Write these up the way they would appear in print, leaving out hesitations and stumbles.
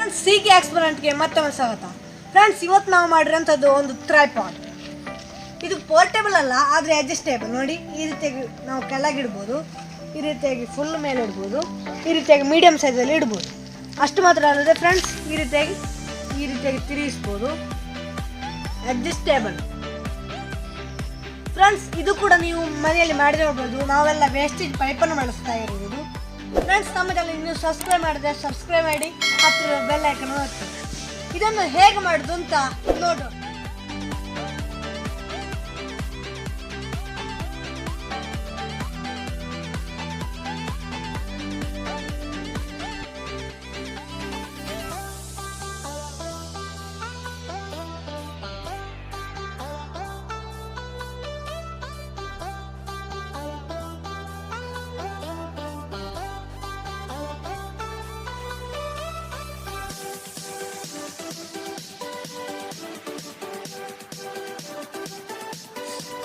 Friends C K ಎಕ್ಸ್ಪೆರಿಮೆಂಟ್ಗೆ ಮತ್ತೊಮ್ಮೆ ಸ್ವಾಗತ. Friends ಇವತ್ತು ನಾವು ಮಾಡಿರೋಂಥದ್ದು ಒಂದು ಟ್ರೈಪಾಡ್. ಇದು ಪೋರ್ಟೇಬಲ್ ಅಲ್ಲ, ಆದರೆ ಅಡ್ಜಸ್ಟೇಬಲ್. ನೋಡಿ, ಈ ರೀತಿಯಾಗಿ ನಾವು ಕೆಳಗಿಡ್ಬೋದು, ಈ ರೀತಿಯಾಗಿ ಫುಲ್ ಮೇಲೆ ಇಡ್ಬೋದು, ಈ ರೀತಿಯಾಗಿ ಮೀಡಿಯಮ್ ಸೈಜಲ್ಲಿ ಇಡ್ಬೋದು. ಅಷ್ಟು ಮಾತ್ರ ಅಲ್ಲದೆ ಫ್ರೆಂಡ್ಸ್ ಈ ರೀತಿಯಾಗಿ ತಿರುಗಿಸ್ಬೋದು. Adjustable friends. ಇದು ಕೂಡ ನೀವು ಮನೆಯಲ್ಲಿ ಮಾಡಿ ನೋಡ್ಬೋದು. ನಾವೆಲ್ಲ ವೇಸ್ಟೇಜ್ ಪೈಪನ್ನು ಬಳಸ್ತಾ ಇರುವುದು. ಫ್ರೆಂಡ್ಸ್, ನಮ್ಮ ಚಾನಲ್ ಇನ್ನೂ ಸಬ್ಸ್ಕ್ರೈಬ್ ಮಾಡಿದ್ರೆ ಸಬ್ಸ್ಕ್ರೈಬ್ ಮಾಡಿ, ಹತ್ತಿರ ಬೆಲ್ ಐಕನ್ ಒತ್ತಿ. ಇದನ್ನು ಹೇಗೆ ಮಾಡೋದು ಅಂತ ನೋಡೋಣ.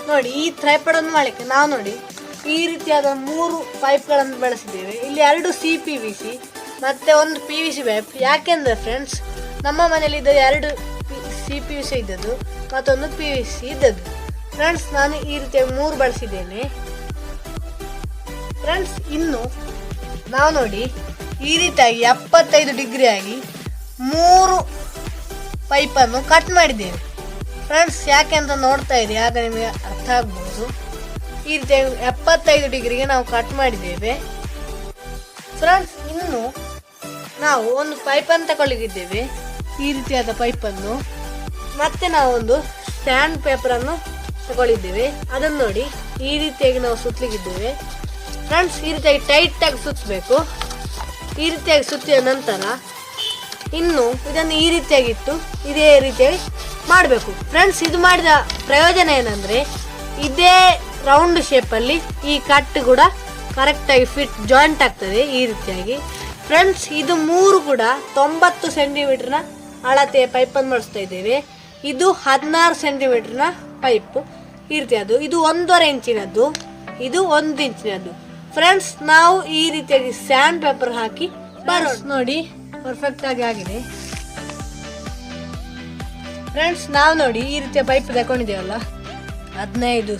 ನೋಡಿ, ಈ ಟ್ರೈಪಾಡ್ ಅನ್ನು ಮಾಡಲಿಕ್ಕೆ ನಾವು ನೋಡಿ ಈ ರೀತಿಯಾದ 3 ಪೈಪ್ಗಳನ್ನು ಬಳಸಿದ್ದೇವೆ. ಇಲ್ಲಿ 2 CPVC ಮತ್ತೆ ಒಂದು PVC ಪೈಪ್. ಯಾಕೆಂದರೆ ಫ್ರೆಂಡ್ಸ್, ನಮ್ಮ ಮನೆಯಲ್ಲಿ ಇದ್ದ 2 CPVC ಇದ್ದದ್ದು ಮತ್ತೊಂದು PVC ಇದ್ದದ್ದು. ಫ್ರೆಂಡ್ಸ್, ನಾನು ಈ ರೀತಿಯಾಗಿ 3 ಬಳಸಿದ್ದೇನೆ. ಫ್ರೆಂಡ್ಸ್, ಇನ್ನು ನಾವು ನೋಡಿ ಈ ರೀತಿಯಾಗಿ 75 ಡಿಗ್ರಿ ಆಗಿ 3 ಪೈಪನ್ನು ಕಟ್ ಮಾಡಿದ್ದೇವೆ. ಫ್ರೆಂಡ್ಸ್, ಯಾಕೆ ಅಂತ ನೋಡ್ತಾ ಇದ್ದೀವಿ, ಆಗ ನಿಮಗೆ ಅರ್ಥ ಆಗ್ಬೋದು. ಈ ರೀತಿ 75 ಡಿಗ್ರಿಗೆ ನಾವು ಕಟ್ ಮಾಡಿದ್ದೇವೆ. ಫ್ರೆಂಡ್ಸ್, ಇನ್ನು ನಾವು ಒಂದು ಪೈಪನ್ನು ತಗೊಳ್ಳಿದ್ದೇವೆ, ಈ ರೀತಿಯಾದ ಪೈಪನ್ನು. ಮತ್ತೆ ನಾವು ಒಂದು ಸ್ಟ್ಯಾಂಡ್ ಪೇಪರನ್ನು ತಗೊಳ್ಳಿದ್ದೇವೆ. ಅದನ್ನು ನೋಡಿ ಈ ರೀತಿಯಾಗಿ ನಾವು ಸುತ್ತಲಿಕ್ಕಿದ್ದೇವೆ. ಫ್ರೆಂಡ್ಸ್, ಈ ರೀತಿಯಾಗಿ ಟೈಟಾಗಿ ಸುತ್ತಬೇಕು. ಈ ರೀತಿಯಾಗಿ ಸುತ್ತಿದ ನಂತರ ಇನ್ನು ಇದನ್ನು ಈ ರೀತಿಯಾಗಿಟ್ಟು ಇದೇ ರೀತಿಯಾಗಿ ಮಾಡಬೇಕು. ಫ್ರೆಂಡ್ಸ್, ಇದು ಮಾಡಿದ ಪ್ರಯೋಜನ ಏನಂದರೆ, ಇದೇ ರೌಂಡ್ ಶೇಪಲ್ಲಿ ಈ ಕಟ್ ಕೂಡ ಕರೆಕ್ಟಾಗಿ ಫಿಟ್ ಜಾಯಿಂಟ್ ಆಗ್ತದೆ ಈ ರೀತಿಯಾಗಿ. ಫ್ರೆಂಡ್ಸ್, ಇದು 3 ಕೂಡ 90 ಸೆಂಟಿಮೀಟರ್ನ ಅಳತೆಯ ಪೈಪನ್ನು ಬಳಸ್ತಾ ಇದ್ದೇವೆ. ಇದು 16 ಸೆಂಟಿಮೀಟರ್ನ ಪೈಪ್ ಈ ರೀತಿಯದು. ಇದು 1.5 ಇಂಚಿನದ್ದು, ಇದು 1 ಇಂಚಿನದ್ದು. ಫ್ರೆಂಡ್ಸ್, ನಾವು ಈ ರೀತಿಯಾಗಿ ಸ್ಯಾಂಡ್ ಪೇಪರ್ ಹಾಕಿ ಬರೋಣ. ನೋಡಿ, ಪರ್ಫೆಕ್ಟ್ ಆಗಿದೆ. ಫ್ರೆಂಡ್ಸ್, ನಾವು ನೋಡಿ ಈ ರೀತಿಯ ಪೈಪ್ ತಗೊಂಡಿದ್ದೇವಲ್ಲ 15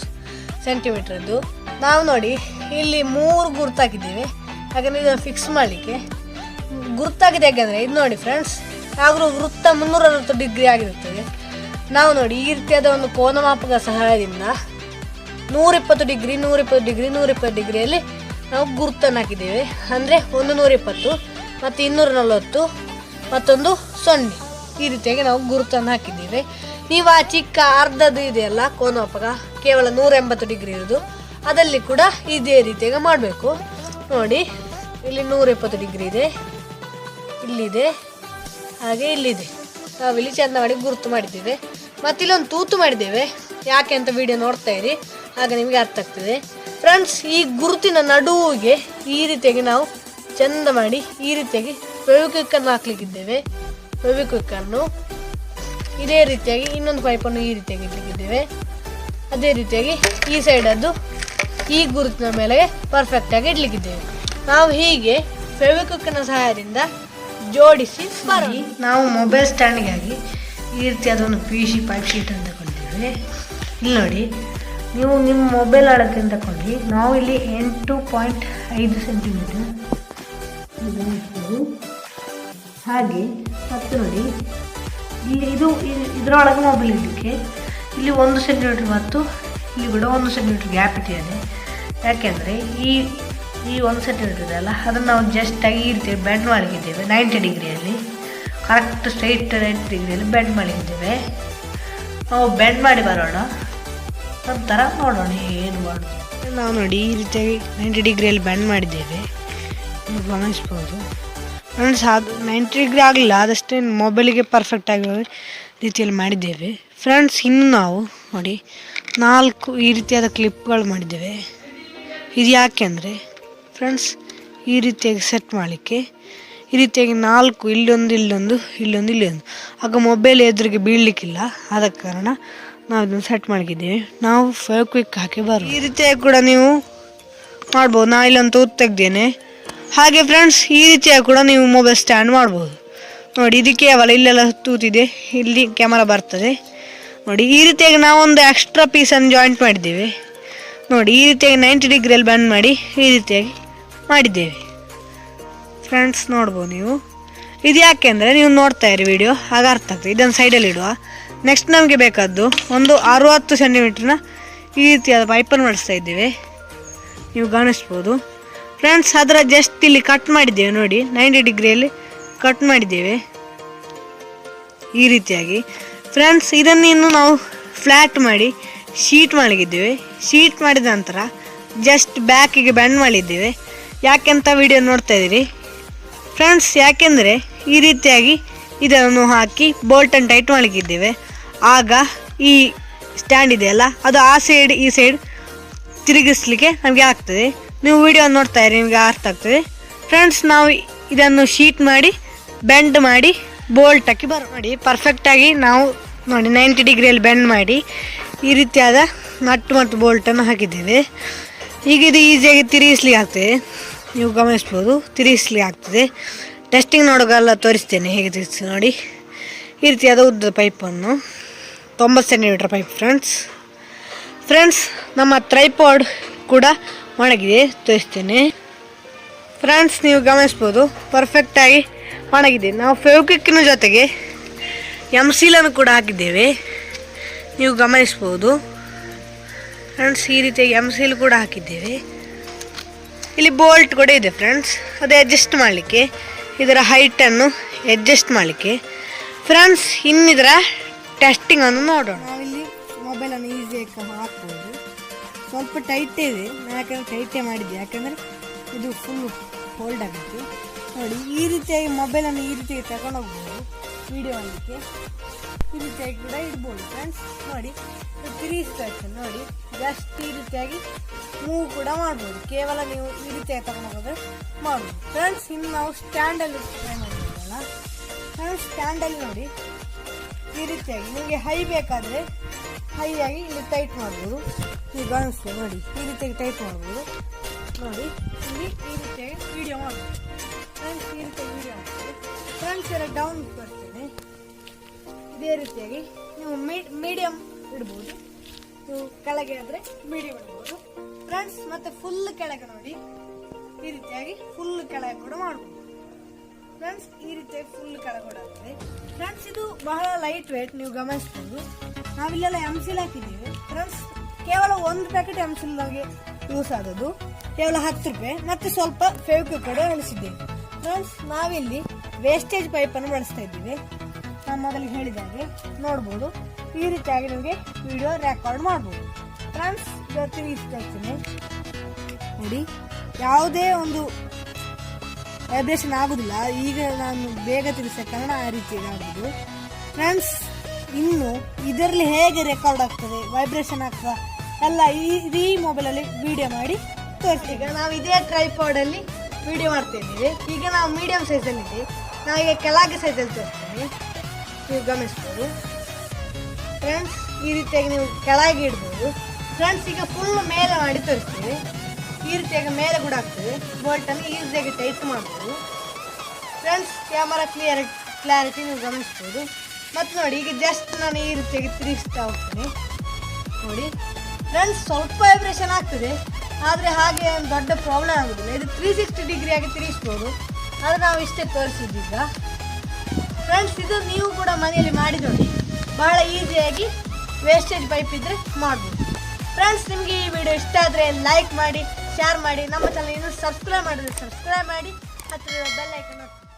ಸೆಂಟಿಮೀಟ್ರದ್ದು. ನಾವು ನೋಡಿ ಇಲ್ಲಿ 3 ಗುರುತಾಕಿದ್ದೇವೆ. ಹಾಗೆ ಇದನ್ನು ಫಿಕ್ಸ್ ಮಾಡಲಿಕ್ಕೆ ಗುರುತಾಗಿದೆ. ಯಾಕೆಂದರೆ ಇದು ನೋಡಿ ಫ್ರೆಂಡ್ಸ್, ಹಾಗೂ ವೃತ್ತ 360 ಡಿಗ್ರಿ ಆಗಿರುತ್ತದೆ. ನಾವು ನೋಡಿ ಈ ರೀತಿಯಾದ ಒಂದು ಕೋನಮಾಪಕ ಸಹಾಯದಿಂದ 120 ಡಿಗ್ರಿ 120 ಡಿಗ್ರಿ 120 ಡಿಗ್ರಿಯಲ್ಲಿ ನಾವು ಗುರುತನ್ನು ಹಾಕಿದ್ದೇವೆ. ಅಂದರೆ ಒಂದು 120 ಮತ್ತು 240 ಮತ್ತೊಂದು 0. ಈ ರೀತಿಯಾಗಿ ನಾವು ಗುರುತನ್ನು ಹಾಕಿದ್ದೇವೆ. ನೀವು ಆ ಚಿಕ್ಕ ಅರ್ಧದ್ದು ಇದೆಯಲ್ಲ ಕೋನಮಾಪಕ, ಕೇವಲ 180 ಡಿಗ್ರಿ ಇರೋದು, ಅದಲ್ಲಿ ಕೂಡ ಇದೇ ರೀತಿಯಾಗಿ ಮಾಡಬೇಕು. ನೋಡಿ, ಇಲ್ಲಿ 120 ಡಿಗ್ರಿ ಇದೆ, ಇಲ್ಲಿದೆ, ಹಾಗೆ ಇಲ್ಲಿದೆ. ನಾವಿಲ್ಲಿ ಚೆಂದ ಮಾಡಿ ಗುರುತು ಮಾಡಿದ್ದೇವೆ. ಮತ್ತು ಇಲ್ಲೊಂದು ತೂತು ಮಾಡಿದ್ದೇವೆ. ಯಾಕೆ ಅಂತ ವಿಡಿಯೋ ನೋಡ್ತಾ ಇರಿ, ಆಗ ನಿಮಗೆ ಅರ್ಥ ಆಗ್ತದೆ. ಫ್ರೆಂಡ್ಸ್, ಈ ಗುರುತಿನ ನಡುವಿಗೆ ಈ ರೀತಿಯಾಗಿ ನಾವು ಚೆಂದ ಮಾಡಿ ಈ ರೀತಿಯಾಗಿ ಫೆವಿಕ್ವಿಕ್ಕನ್ನು ಹಾಕ್ಲಿಕ್ಕಿದ್ದೇವೆ. ಫೆವಿಕ್ವಿಕ್ಕನ್ನು ಇದೇ ರೀತಿಯಾಗಿ ಇನ್ನೊಂದು ಪೈಪನ್ನು ಈ ರೀತಿಯಾಗಿ ಇಟ್ಲಿಕ್ಕಿದ್ದೇವೆ. ಅದೇ ರೀತಿಯಾಗಿ ಈ ಸೈಡದ್ದು ಈ ಗುರುತಿನ ಮೇಲೆ ಪರ್ಫೆಕ್ಟಾಗಿ ಇಡ್ಲಿಕ್ಕಿದ್ದೇವೆ. ನಾವು ಹೀಗೆ ಫೆವಿಕ್ವಿಕ್ಕಿನ ಸಹಾಯದಿಂದ ಜೋಡಿಸಿ ಬರೋಣ. ನಾವು ಮೊಬೈಲ್ ಸ್ಟ್ಯಾಂಡ್ಗಾಗಿ ಈ ರೀತಿಯಾದ ಒಂದು PVC ಪೈಪ್ ಶೀಟನ್ನು ತಗೊಂಡಿದ್ದೇವೆ. ಇಲ್ಲಿ ನೋಡಿ, ನೀವು ನಿಮ್ಮ ಮೊಬೈಲ್ ಅಳತೆ ಅಂತ ತಗೊಂಡು ನಾವು ಇಲ್ಲಿ 8.5 ಸೆಂಟಿಮೀಟರ್ ಹಾಗೆ. ಮತ್ತು ನೋಡಿ, ಇಲ್ಲಿ ಇದರೊಳಗೆ ಮೊಬೈಲ್ ಇಡಲಿಕ್ಕೆ ಇಲ್ಲಿ 1 ಸೆಂಟಿಮೀಟರ್ ಮತ್ತು ಇಲ್ಲಿ ಕೂಡ 1 ಸೆಂಟಿಮೀಟರ್ ಗ್ಯಾಪ್ ಇಟ್ಟಿದೆ. ಯಾಕೆಂದರೆ ಈ 1 ಸೆಂಟಿಮೀಟರ್ ಇದೆಯಲ್ಲ, ಅದನ್ನು ನಾವು ಜಸ್ಟಾಗಿ ಈ ರೀತಿ ಬೆಂಡ್ ಮಾಡಿದ್ದೇವೆ. 90 ಡಿಗ್ರಿಯಲ್ಲಿ ಕರೆಕ್ಟ್ ಸ್ಟ್ರೈಟ್ 90 ಡಿಗ್ರಿಯಲ್ಲಿ ಬೆಂಡ್ ಮಾಡಿದ್ದೇವೆ. ನಾವು ಬೆಂಡ್ ಮಾಡಿ ಬರೋಣ, ನಂತರ ನೋಡೋಣ ಏನು ಮಾಡೋದು. ನಾವು ನೋಡಿ ಈ ರೀತಿಯಾಗಿ 90 ಡಿಗ್ರಿಯಲ್ಲಿ ಬೆಂಡ್ ಮಾಡಿದ್ದೇವೆ, ನೀವು ಗಮನಿಸ್ಬೋದು. ಫ್ರೆಂಡ್ಸ್, ಅದು 90 ಡಿಗ್ರಿ ಆಗಲಿಲ್ಲ, ಆದಷ್ಟೇ ಮೊಬೈಲಿಗೆ ಪರ್ಫೆಕ್ಟ್ ಆಗಿರೋ ರೀತಿಯಲ್ಲಿ ಮಾಡಿದ್ದೇವೆ. ಫ್ರೆಂಡ್ಸ್, ಇನ್ನು ನಾವು ನೋಡಿ 4 ಈ ರೀತಿಯಾದ ಕ್ಲಿಪ್ಗಳು ಮಾಡಿದ್ದೇವೆ. ಇದು ಯಾಕೆ ಅಂದರೆ ಫ್ರೆಂಡ್ಸ್, ಈ ರೀತಿಯಾಗಿ ಸೆಟ್ ಮಾಡಲಿಕ್ಕೆ ಈ ರೀತಿಯಾಗಿ 4 ಇಲ್ಲೊಂದು ಆಗ ಮೊಬೈಲ್ ಎದುರಿಗೆ ಬೀಳಲಿಕ್ಕಿಲ್ಲ. ಆದ ಕಾರಣ ನಾವು ಇದನ್ನು ಸೆಟ್ ಮಾಡಿದ್ದೇವೆ. ನಾವು ಫೆವಿಕ್ವಿಕ್ ಹಾಕಿ ಬರೋಣ. ಈ ರೀತಿಯಾಗಿ ಕೂಡ ನೀವು ಮಾಡ್ಬೋದು. ನಾನು ಇಲ್ಲೊಂದು ತೂತು ತೆಗ್ದೇನೆ. ಹಾಗೆ ಫ್ರೆಂಡ್ಸ್, ಈ ರೀತಿಯಾಗಿ ಕೂಡ ನೀವು ಮೊಬೈಲ್ ಸ್ಟ್ಯಾಂಡ್ ಮಾಡ್ಬೋದು. ನೋಡಿ. ಇದು ಕೇವಲ ಇಲ್ಲೆಲ್ಲ ತೂತಿದೆ, ಇಲ್ಲಿ ಕ್ಯಾಮರಾ ಬರ್ತದೆ ನೋಡಿ. ಈ ರೀತಿಯಾಗಿ ನಾವೊಂದು ಎಕ್ಸ್ಟ್ರಾ ಪೀಸನ್ನು ಜಾಯಿಂಟ್ ಮಾಡಿದ್ದೇವೆ ನೋಡಿ. ಈ ರೀತಿಯಾಗಿ 90 ಡಿಗ್ರಿಯಲ್ಲಿ ಬೆಂಡ್ ಮಾಡಿ ಈ ರೀತಿಯಾಗಿ ಮಾಡಿದ್ದೇವೆ ಫ್ರೆಂಡ್ಸ್, ನೋಡ್ಬೋದು ನೀವು. ಇದು ಯಾಕೆ ಅಂದರೆ ನೀವು ನೋಡ್ತಾ ಇರಿ ವಿಡಿಯೋ, ಆಗ ಅರ್ಥ ಆಗ್ತದೆ. ಇದನ್ನು ಸೈಡಲ್ಲಿ ಇಡುವ. ನೆಕ್ಸ್ಟ್ ನಮಗೆ ಬೇಕಾದ್ದು ಒಂದು 60 ಸೆಂಟಿಮೀಟ್ರ್ನ ಈ ರೀತಿಯಾದ ಪೈಪನ್ನು ಬಳಸ್ತಾ ಇದ್ದೇವೆ, ನೀವು ಗಮನಿಸ್ಬೋದು ಫ್ರೆಂಡ್ಸ್. ಅದರ ಜಸ್ಟ್ ಇಲ್ಲಿ ಕಟ್ ಮಾಡಿದ್ದೇವೆ ನೋಡಿ, 90 ಡಿಗ್ರಿಯಲ್ಲಿ ಕಟ್ ಮಾಡಿದ್ದೇವೆ ಈ ರೀತಿಯಾಗಿ ಫ್ರೆಂಡ್ಸ್. ಇದನ್ನು ಇನ್ನು ನಾವು ಫ್ಲ್ಯಾಟ್ ಮಾಡಿ ಶೀಟ್ ಮಾಡಿದ್ದೇವೆ. ಶೀಟ್ ಮಾಡಿದ ನಂತರ ಜಸ್ಟ್ ಬ್ಯಾಕಿಗೆ ಬೆಂಡ್ ಮಾಡಿದ್ದೇವೆ. ಯಾಕೆಂತ ವಿಡಿಯೋ ನೋಡ್ತಾ ಇದ್ದೀರಿ ಫ್ರೆಂಡ್ಸ್, ಯಾಕೆಂದರೆ ಈ ರೀತಿಯಾಗಿ ಇದನ್ನು ಹಾಕಿ ಬೋಲ್ಟನ್ನು ಟೈಟ್ ಮಾಡಲಿಕ್ಕಿದ್ದೇವೆ. ಆಗ ಈ ಸ್ಟ್ಯಾಂಡ್ ಇದೆಯಲ್ಲ, ಅದು ಆ ಸೈಡ್ ಈ ಸೈಡ್ ತಿರುಗಿಸ್ಲಿಕ್ಕೆ ನಮಗೆ ಆಗ್ತದೆ. ನೀವು ವಿಡಿಯೋ ನೋಡ್ತಾ ಇರಿ, ನಿಮಗೆ ಅರ್ಥ ಆಗ್ತದೆ ಫ್ರೆಂಡ್ಸ್. ನಾವು ಇದನ್ನು ಶೀಟ್ ಮಾಡಿ ಬೆಂಡ್ ಮಾಡಿ ಬೋಲ್ಟ್ ಹಾಕಿ ಮಾಡಿ ಪರ್ಫೆಕ್ಟಾಗಿ ನಾವು ನೋಡಿ 90 ಡಿಗ್ರಿಯಲ್ಲಿ ಬೆಂಡ್ ಮಾಡಿ ಈ ರೀತಿಯಾದ ನಟ್ ಮತ್ತು ಬೋಲ್ಟನ್ನು ಹಾಕಿದ್ದೇವೆ. ಈಗ ಇದು ಈಸಿಯಾಗಿ ತಿರುಗಿಸ್ಲಿಕ್ಕೆ ಆಗ್ತದೆ, ನೀವು ಗಮನಿಸ್ಬೋದು, ತಿರುಗಿಸ್ಲಿಕ್ಕೆ ಆಗ್ತದೆ. ಟೆಸ್ಟಿಂಗ್ ನೋಡೋಕೆಲ್ಲ ತೋರಿಸ್ತೇನೆ ಹೇಗೆ ತಿರುಗಿಸಿ ನೋಡಿ. ಈ ರೀತಿಯಾದ ಉದ್ದದ ಪೈಪನ್ನು 90 ಸೆಂಟಿಮೀಟರ್ ಪೈಪ್ ಫ್ರೆಂಡ್ಸ್. ನಮ್ಮ ಟ್ರೈಪಾಡ್ ಕೂಡ ಒಣಗಿದೆ, ತೋರಿಸ್ತೇನೆ ಫ್ರೆಂಡ್ಸ್. ನೀವು ಗಮನಿಸ್ಬೋದು ಪರ್ಫೆಕ್ಟಾಗಿ ಒಣಗಿದೆ. ನಾವು ಫೆವಿಕ್ವಿಕ್ಕಿನ ಜೊತೆಗೆ ಎಮ್ಸೀಲನ್ನು ಕೂಡ ಹಾಕಿದ್ದೇವೆ, ನೀವು ಗಮನಿಸ್ಬೋದು ಫ್ರೆಂಡ್ಸ್. ಈ ರೀತಿಯಾಗಿ ಎಮ್ಸೀಲ್ ಕೂಡ ಹಾಕಿದ್ದೇವೆ. ಇಲ್ಲಿ ಬೋಲ್ಟ್ ಕೂಡ ಇದೆ ಫ್ರೆಂಡ್ಸ್, ಅದು ಅಡ್ಜಸ್ಟ್ ಮಾಡಲಿಕ್ಕೆ, ಇದರ ಹೈಟನ್ನು ಅಡ್ಜಸ್ಟ್ ಮಾಡಲಿಕ್ಕೆ ಫ್ರೆಂಡ್ಸ್. ಇನ್ನಿದರ ಟೆಸ್ಟಿಂಗನ್ನು ನೋಡೋಣ. ನಾವಿಲ್ಲಿ ಮೊಬೈಲನ್ನು ಈಸಿಯಾಗಿ ಹಾಕ್ಬೋದು. ಸ್ವಲ್ಪ ಟೈಟೇ ಇದೆ, ಯಾಕಂದರೆ ಟೈಟೇ ಮಾಡಿದ್ದೆ, ಯಾಕಂದರೆ ಇದು ಫುಲ್ಲು ಹೋಲ್ಡ್ ಆಗುತ್ತೆ ನೋಡಿ. ಈ ರೀತಿಯಾಗಿ ಮೊಬೈಲನ್ನು ಈ ರೀತಿಯಾಗಿ ತಗೊಂಡೋಗ್ಬೋದು, ವಿಡಿಯೋ ಮಾಡಲಿಕ್ಕೆ ಈ ರೀತಿಯಾಗಿ ಕೂಡ ಇಡ್ಬೋದು ಫ್ರೆಂಡ್ಸ್. ನೋಡಿ ತಿರುಗಿಸ್ತಾ ಇರ್ತೇನೆ ನೋಡಿ, ಜಸ್ಟ್ ಈ ರೀತಿಯಾಗಿ ಮೂವ್ ಕೂಡ ಮಾಡ್ಬೋದು. ಕೇವಲ ನೀವು ಈ ರೀತಿಯಾಗಿ ತಗೊಂಡೋಗೋದ್ರೆ ಮಾಡ್ಬೋದು ಫ್ರೆಂಡ್ಸ್. ಇನ್ನು ನಾವು ಸ್ಟ್ಯಾಂಡಲ್ಲಿ ಟ್ರೈ ಮಾಡಿದ್ದೀವಲ್ಲ ಫ್ರೆಂಡ್ಸ್, ಸ್ಟ್ಯಾಂಡಲ್ಲಿ ನೋಡಿ ಈ ರೀತಿಯಾಗಿ ನಿಮಗೆ ಹೈ ಬೇಕಾದರೆ ಹೈ ಆಗಿ ಇಲ್ಲಿ ಟೈಟ್ ಮಾಡ್ಬೋದು. ನೀವು ಗಮನಿಸ್ತೇವೆ ನೋಡಿ, ಈ ರೀತಿಯಾಗಿ ಟೈಟ್ ಮಾಡ್ಬೋದು ನೋಡಿ. ಇಲ್ಲಿ ಈ ರೀತಿಯಾಗಿ ವಿಡಿಯೋ ಮಾಡ್ಬೋದು ಫ್ರೆಂಡ್ಸ್, ಈ ರೀತಿಯಾಗಿ ವಿಡಿಯೋ ಮಾಡ್ಬೋದು ಫ್ರೆಂಡ್ಸ್. ಎಲ್ಲ ಡೌನ್ ಬರ್ತೇನೆ. ಇದೇ ರೀತಿಯಾಗಿ ನೀವು ಮೀಡಿಯಮ್ ಇಡ್ಬೋದು, ನೀವು ಕೆಳಗೆ ಆದರೆ ಮೀಡಿಯಮ್ ಇಡ್ಬೋದು ಫ್ರೆಂಡ್ಸ್. ಮತ್ತೆ ಫುಲ್ ಕೆಳಗೆ ನೋಡಿ, ಈ ರೀತಿಯಾಗಿ ಫುಲ್ ಕೆಳಗೆ ಕೂಡ ಮಾಡ್ಬೋದು ಫ್ರೆಂಡ್ಸ್. ಈ ರೀತಿಯಾಗಿ ಫುಲ್ ಕೆಳಗೆ ಕೂಡ ಆಗ್ತದೆ ಫ್ರೆಂಡ್ಸ್. ಇದು ಬಹಳ ಲೈಟ್ ವೇಟ್, ನೀವು ಗಮನಿಸ್ಬೋದು. ನಾವಿಲ್ಲೆಲ್ಲ ಎಮ್ಸಿಲ್ ಹಾಕಿದ್ದೀವಿ ಫ್ರೆಂಡ್ಸ್. ಕೇವಲ ಒಂದು ಪ್ಯಾಕೆಟ್ ಎಮ್ಸಿಲ್ ನಮಗೆ ಯೂಸ್ ಆಗೋದು, ಕೇವಲ 10 ರೂಪಾಯಿ. ಮತ್ತೆ ಸ್ವಲ್ಪ ಫೆವಿಕ್ವಿಕ್ ಕೂಡ ಬಳಸಿದ್ದೇವೆ ಫ್ರೆಂಡ್ಸ್. ನಾವಿಲ್ಲಿ ವೇಸ್ಟೇಜ್ ಪೈಪನ್ನು ಬಳಸ್ತಾ ಇದ್ದೀವಿ, ನಾನು ಮೊದಲಿಗೆ ಹೇಳಿದಾಗೆ ನೋಡ್ಬೋದು. ಈ ರೀತಿಯಾಗಿ ನಿಮಗೆ ವಿಡಿಯೋ ರೆಕಾರ್ಡ್ ಮಾಡ್ಬೋದು ಫ್ರೆಂಡ್ಸ್. ತಿರುಗಿಸ್ತಾ ಇರ್ತೇನೆ ನೋಡಿ, ಯಾವುದೇ ಒಂದು ವೈಬ್ರೇಷನ್ ಆಗೋದಿಲ್ಲ. ಈಗ ನಾನು ಬೇಗ ತಿರುಗಿಸೋ ಕಾರಣ ಆ ರೀತಿಯಾಗಿ ಆಗೋದು ಫ್ರೆಂಡ್ಸ್. ಇನ್ನು ಇದರಲ್ಲಿ ಹೇಗೆ ರೆಕಾರ್ಡ್ ಆಗ್ತದೆ, ವೈಬ್ರೇಷನ್ ಆಗ್ತದೆ ಎಲ್ಲ ಈ ಮೊಬೈಲಲ್ಲಿ ವಿಡಿಯೋ ಮಾಡಿ ತೋರಿಸ್ತೀವಿ. ಈಗ ನಾವು ಇದೇ ಟ್ರೈಪಾಡಲ್ಲಿ ವಿಡಿಯೋ ಮಾಡ್ತಾ ಇದ್ದೀವಿ. ಈಗ ನಾವು ಮೀಡಿಯಮ್ ಸೈಜಲ್ಲಿದ್ದೀವಿ, ನಾವೀಗ ಕೆಳಗೆ ಸೈಜಲ್ಲಿ ತೋರಿಸ್ತೀವಿ, ನೀವು ಗಮನಿಸ್ಬೋದು ಫ್ರೆಂಡ್ಸ್. ಈ ರೀತಿಯಾಗಿ ನೀವು ಕೆಳಗೆ ಇಡ್ಬೋದು ಫ್ರೆಂಡ್ಸ್. ಈಗ ಫುಲ್ ಮೇಲೆ ಮಾಡಿ ತೋರಿಸ್ತೀವಿ. ಈ ರೀತಿಯಾಗಿ ಮೇಲೆ ಕೂಡ ಆಗ್ತದೆ. ಬೋಲ್ಟನ್ನು ಈಸಿಯಾಗಿ ಟೈಟ್ ಮಾಡ್ಬೋದು ಫ್ರೆಂಡ್ಸ್. ಕ್ಯಾಮರಾ ಕ್ಲಾರಿಟಿ ನೀವು ಗಮನಿಸ್ಬೋದು. ಮತ್ತು ನೋಡಿ, ಈಗ ಜಸ್ಟ್ ನಾನು ಈ ರೀತಿಯಾಗಿ ತಿರುಗಿಸ್ತಾ ಹೋಗ್ತೀನಿ ನೋಡಿ ಫ್ರೆಂಡ್ಸ್. ಸ್ವಲ್ಪ ವೈಬ್ರೇಷನ್ ಆಗ್ತದೆ, ಆದರೆ ಹಾಗೆ ಒಂದು ದೊಡ್ಡ ಪ್ರಾಬ್ಲಮ್ ಆಗೋದಿಲ್ಲ. ಇದು 360 ಡಿಗ್ರಿಯಾಗಿ ತಿರುಗಿಸ್ಬೋದು, ಆದರೆ ನಾವು ಇಷ್ಟೇ ತೋರಿಸಿದ್ದೀಗ ಫ್ರೆಂಡ್ಸ್. ಇದು ನೀವು ಕೂಡ ಮನೆಯಲ್ಲಿ ಮಾಡಿ ನೋಡಿ, ಬಹಳ ಈಸಿಯಾಗಿ ವೇಸ್ಟೇಜ್ ಪೈಪ್ ಇದ್ದರೆ ಮಾಡ್ಬೋದು ಫ್ರೆಂಡ್ಸ್. ನಿಮಗೆ ಈ ವಿಡಿಯೋ ಇಷ್ಟ ಆದರೆ ಲೈಕ್ ಮಾಡಿ, ಶೇರ್ ಮಾಡಿ. ನಮ್ಮ ಚಾನಲ್ ಇನ್ನೂ ಸಬ್ಸ್ಕ್ರೈಬ್ ಮಾಡಿದ್ರೆ ಸಬ್ಸ್ಕ್ರೈಬ್ ಮಾಡಿ, ಹತ್ತಿರ ಬೆಲ್ ಐಕಾನ್ ಒತ್ತಿ.